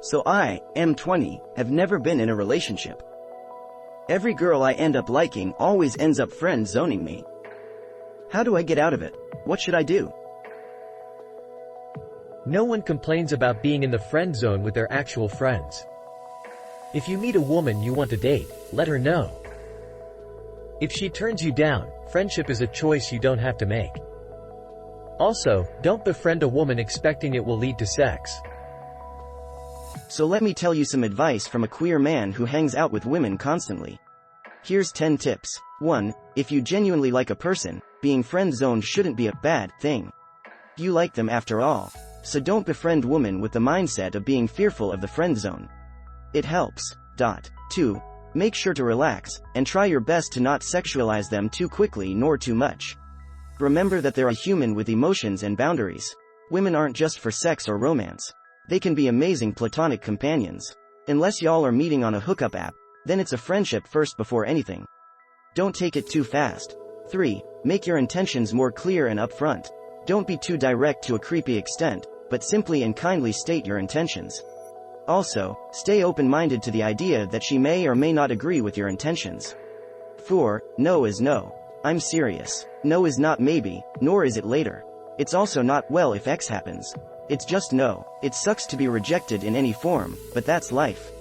So I, am 20, have never been in a relationship. Every girl I end up liking always ends up friend zoning me. How do I get out of it? What should I do? No one complains about being in the friend zone with their actual friends. If you meet a woman you want to date, let her know. If she turns you down, friendship is a choice you don't have to make. Also, don't befriend a woman expecting it will lead to sex. So let me tell you some advice from a queer man who hangs out with women constantly. Here's 10 tips. 1. If you genuinely like a person, being friend-zoned shouldn't be a bad thing. You like them after all. So don't befriend women with the mindset of being fearful of the friend zone. It helps. 2. Make sure to relax, and try your best to not sexualize them too quickly nor too much. Remember that they're a human with emotions and boundaries. Women aren't just for sex or romance. They can be amazing platonic companions. Unless y'all are meeting on a hookup app, then it's a friendship first before anything. Don't take it too fast. 3. Make your intentions more clear and upfront. Don't be too direct to a creepy extent, but simply and kindly state your intentions. Also, stay open-minded to the idea that she may or may not agree with your intentions. 4. No is no. I'm serious. No is not maybe, nor is it later. It's also not well if X happens. It's just no. It sucks to be rejected in any form, but that's life.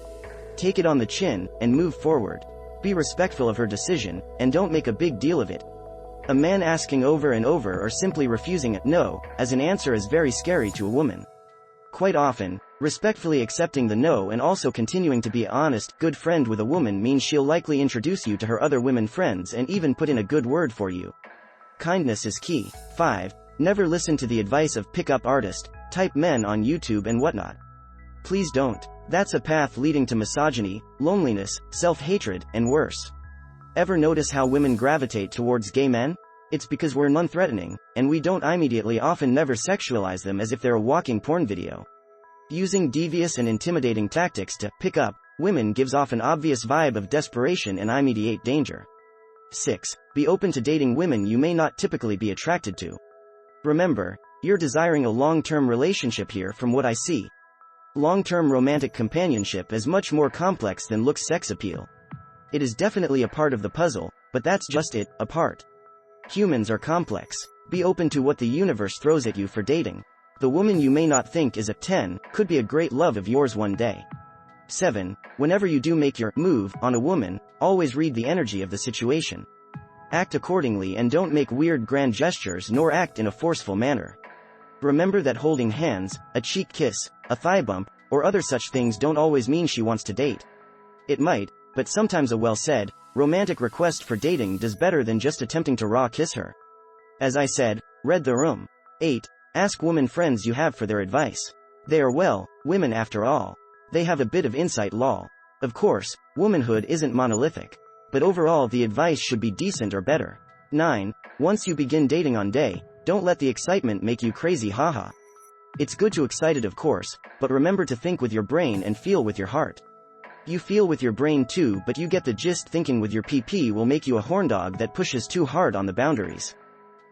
Take it on the chin, and move forward. Be respectful of her decision, and don't make a big deal of it. A man asking over and over or simply refusing a no as an answer is very scary to a woman. Quite often, respectfully accepting the no and also continuing to be an honest, good friend with a woman means she'll likely introduce you to her other women friends and even put in a good word for you. Kindness is key. 5. Never listen to the advice of pickup artist type men on YouTube and whatnot. Please don't. That's a path leading to misogyny, loneliness, self-hatred, and worse. Ever notice how women gravitate towards gay men? It's because we're non-threatening, and we don't immediately often never sexualize them as if they're a walking porn video. Using devious and intimidating tactics to pick up women gives off an obvious vibe of desperation and immediate danger. 6. Be open to dating women you may not typically be attracted to. Remember, you're desiring a long-term relationship here from what I see. Long-term romantic companionship is much more complex than looks sex appeal. It is definitely a part of the puzzle, but that's just it, a part. Humans are complex. Be open to what the universe throws at you for dating. The woman you may not think is a 10 could be a great love of yours one day. 7. Whenever you do make your move on a woman, always read the energy of the situation. Act accordingly and don't make weird grand gestures nor act in a forceful manner. Remember that holding hands, a cheek kiss, a thigh bump, or other such things don't always mean she wants to date. It might, but sometimes a well-said, romantic request for dating does better than just attempting to raw kiss her. As I said, read the room. 8. Ask women friends you have for their advice. They are women after all. They have a bit of insight lol. Of course, womanhood isn't monolithic. But overall the advice should be decent or better. 9. Once you begin dating on day, don't let the excitement make you crazy haha. It's good to excited of course, but remember to think with your brain and feel with your heart. You feel with your brain too, but you get the gist. Thinking with your PP will make you a horndog that pushes too hard on the boundaries.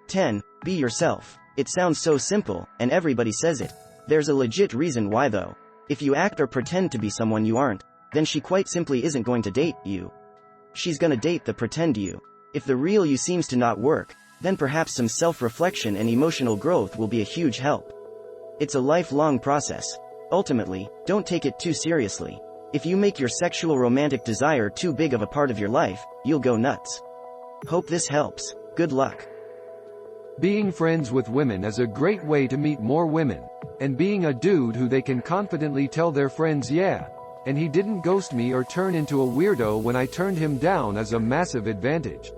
10. Be yourself. It sounds so simple, and everybody says it. There's a legit reason why though. If you act or pretend to be someone you aren't, then she quite simply isn't going to date you. She's gonna date the pretend you. If the real you seems to not work, then perhaps some self-reflection and emotional growth will be a huge help. It's a lifelong process. Ultimately, don't take it too seriously. If you make your sexual romantic desire too big of a part of your life, you'll go nuts. Hope this helps. Good luck. Being friends with women is a great way to meet more women, and being a dude who they can confidently tell their friends yeah, and he didn't ghost me or turn into a weirdo when I turned him down is a massive advantage.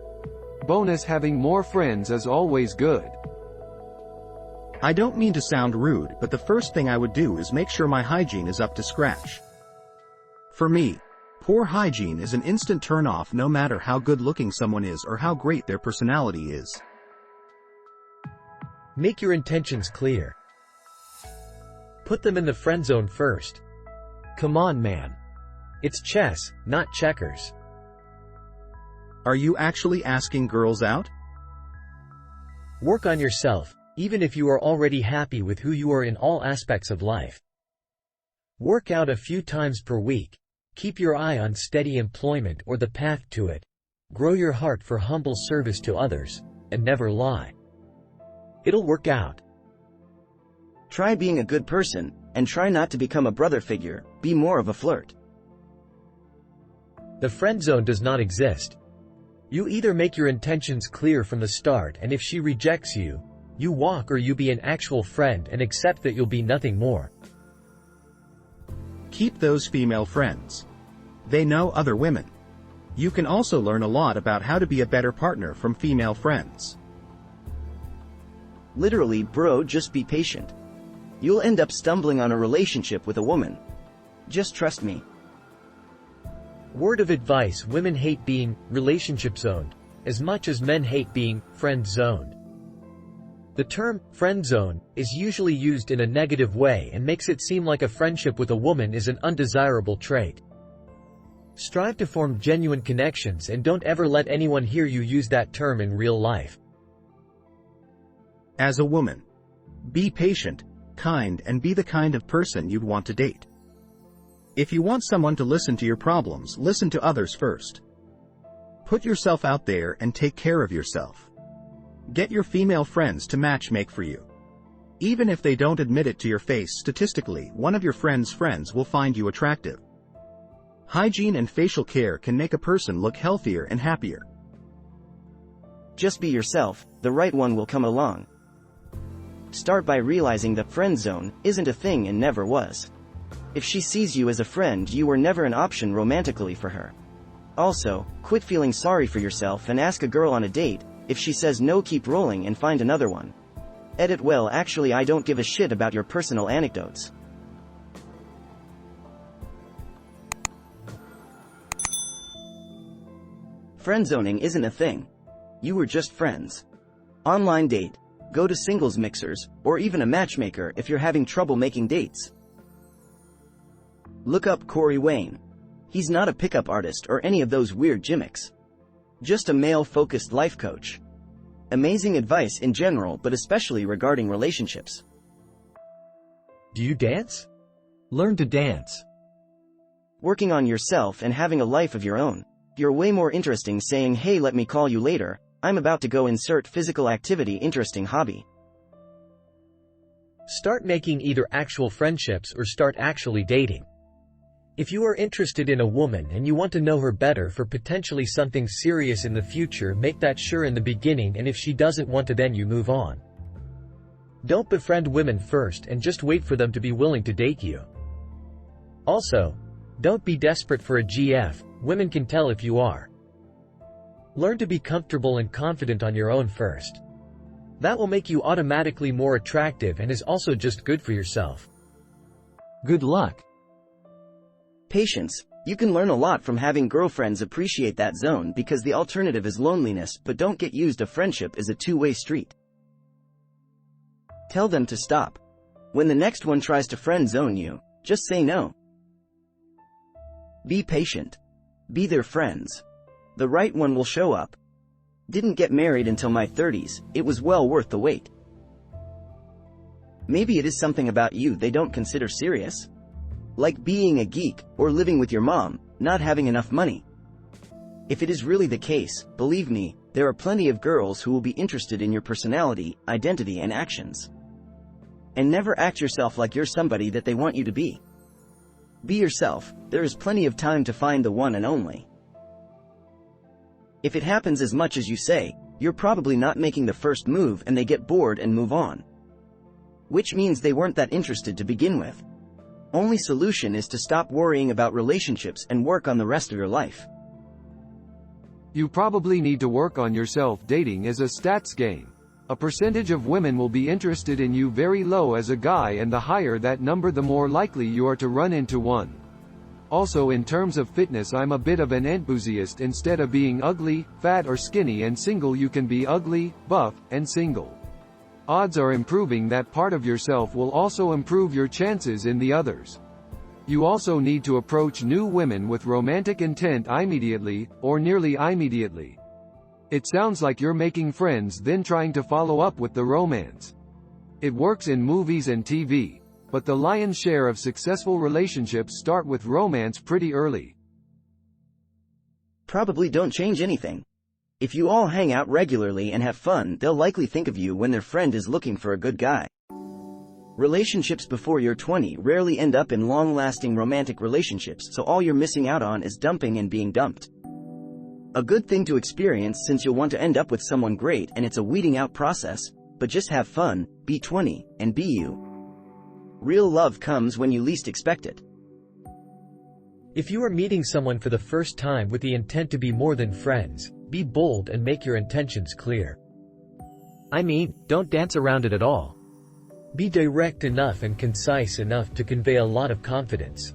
Bonus, having more friends is always good. I don't mean to sound rude, but the first thing I would do is make sure my hygiene is up to scratch. For me, poor hygiene is an instant turn-off no matter how good-looking someone is or how great their personality is. Make your intentions clear. Put them in the friend zone first. Come on, man. It's chess, not checkers. Are you actually asking girls out? Work on yourself, even if you are already happy with who you are in all aspects of life. Work out a few times per week. Keep your eye on steady employment or the path to it. Grow your heart for humble service to others, and never lie. It'll work out. Try being a good person, and try not to become a brother figure, be more of a flirt. The friend zone does not exist. You either make your intentions clear from the start, and if she rejects you, you walk, or you be an actual friend and accept that you'll be nothing more. Keep those female friends. They know other women. You can also learn a lot about how to be a better partner from female friends. Literally, bro, just be patient. You'll end up stumbling on a relationship with a woman. Just trust me. Word of advice: women hate being relationship zoned as much as men hate being friend zoned. The term friend zone is usually used in a negative way and makes it seem like a friendship with a woman is an undesirable trait. Strive to form genuine connections and don't ever let anyone hear you use that term in real life. As a woman, be patient, kind, and be the kind of person you'd want to date. If you want someone to listen to your problems, listen to others first. Put yourself out there and take care of yourself. Get your female friends to matchmake for you. Even if they don't admit it to your face, statistically, one of your friends' friends will find you attractive. Hygiene and facial care can make a person look healthier and happier. Just be yourself, the right one will come along. Start by realizing that friend zone isn't a thing and never was. If she sees you as a friend, you were never an option romantically for her. Also, quit feeling sorry for yourself and ask a girl on a date. If she says no, keep rolling and find another one. Edit: well, actually, I don't give a shit about your personal anecdotes. Friendzoning isn't a thing. You were just friends. Online date. Go to singles mixers, or even a matchmaker if you're having trouble making dates. Look up Corey Wayne. He's not a pickup artist or any of those weird gimmicks. Just a male-focused life coach. Amazing advice in general, but especially regarding relationships. Do you dance? Learn to dance. Working on yourself and having a life of your own. You're way more interesting saying, hey, let me call you later, I'm about to go insert physical activity interesting hobby. Start making either actual friendships or start actually dating. If you are interested in a woman and you want to know her better for potentially something serious in the future, make that sure in the beginning, and if she doesn't want to, then you move on. Don't befriend women first and just wait for them to be willing to date you. Also, don't be desperate for a GF, women can tell if you are. Learn to be comfortable and confident on your own first. That will make you automatically more attractive and is also just good for yourself. Good luck. Patience. You can learn a lot from having girlfriends. Appreciate that zone because the alternative is loneliness, but don't get used. A friendship is a two-way street. Tell them to stop. When the next one tries to friend zone you, just say no. Be patient. Be their friends. The right one will show up. Didn't get married until my 30s, it was well worth the wait. Maybe it is something about you they don't consider serious. Like being a geek, or living with your mom, not having enough money. If it is really the case, believe me, there are plenty of girls who will be interested in your personality, identity, and actions. And never act yourself like you're somebody that they want you to be. Be yourself, there is plenty of time to find the one and only. If it happens as much as you say, you're probably not making the first move and they get bored and move on. Which means they weren't that interested to begin with. Only solution is to stop worrying about relationships and work on the rest of your life. You probably need to work on yourself. Dating is a stats game. A percentage of women will be interested in you very low as a guy, and the higher that number, the more likely you are to run into one. Also, in terms of fitness, I'm a bit of an enthusiast. Instead of being ugly, fat, or skinny and single, you can be ugly, buff, and single. Odds are improving that part of yourself will also improve your chances in the others. You also need to approach new women with romantic intent immediately, or nearly immediately. It sounds like you're making friends then trying to follow up with the romance. It works in movies and TV. but the lion's share of successful relationships start with romance pretty early. Probably don't change anything. If you all hang out regularly and have fun, they'll likely think of you when their friend is looking for a good guy. Relationships before you're 20 rarely end up in long-lasting romantic relationships, so all you're missing out on is dumping and being dumped. A good thing to experience since you'll want to end up with someone great and it's a weeding out process, but just have fun, be 20, and be you. Real love comes when you least expect it. If you are meeting someone for the first time with the intent to be more than friends, be bold and make your intentions clear. I mean, don't dance around it at all. Be direct enough and concise enough to convey a lot of confidence.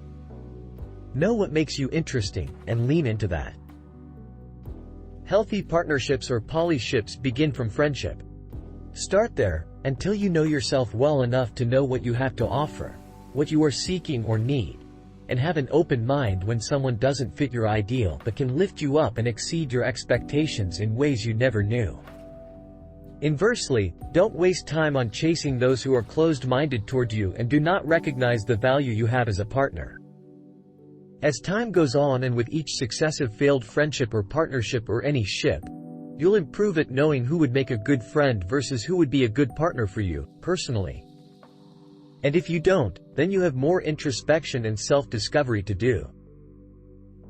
Know what makes you interesting, and lean into that. Healthy partnerships or polyships begin from friendship. Start there, until you know yourself well enough to know what you have to offer, what you are seeking or need, and have an open mind when someone doesn't fit your ideal but can lift you up and exceed your expectations in ways you never knew. Inversely, don't waste time on chasing those who are closed-minded toward you and do not recognize the value you have as a partner. As time goes on and with each successive failed friendship or partnership or any ship, you'll improve at knowing who would make a good friend versus who would be a good partner for you, personally. And if you don't, then you have more introspection and self-discovery to do.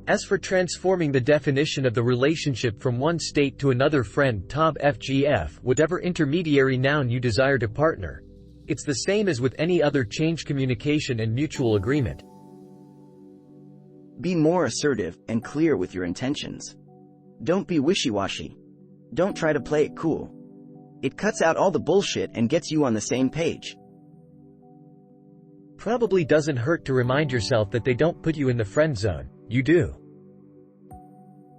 As for transforming the definition of the relationship from one state to another, friend Tob FGF, whatever intermediary noun you desire to partner, it's the same as with any other change communication and mutual agreement. Be more assertive and clear with your intentions. Don't be wishy-washy. Don't try to play it cool. It cuts out all the bullshit and gets you on the same page. Probably doesn't hurt to remind yourself that they don't put you in the friend zone, you do.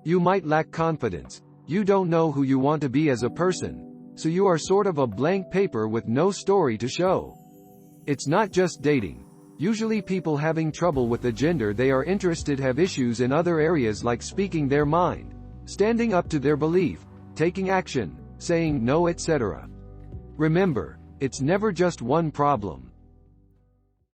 You might lack confidence. You don't know who you want to be as a person, so you are sort of a blank paper with no story to show. It's not just dating. Usually people having trouble with the gender they are interested have issues in other areas like speaking their mind, standing up to their belief, taking action, saying no, etc. Remember, it's never just one problem.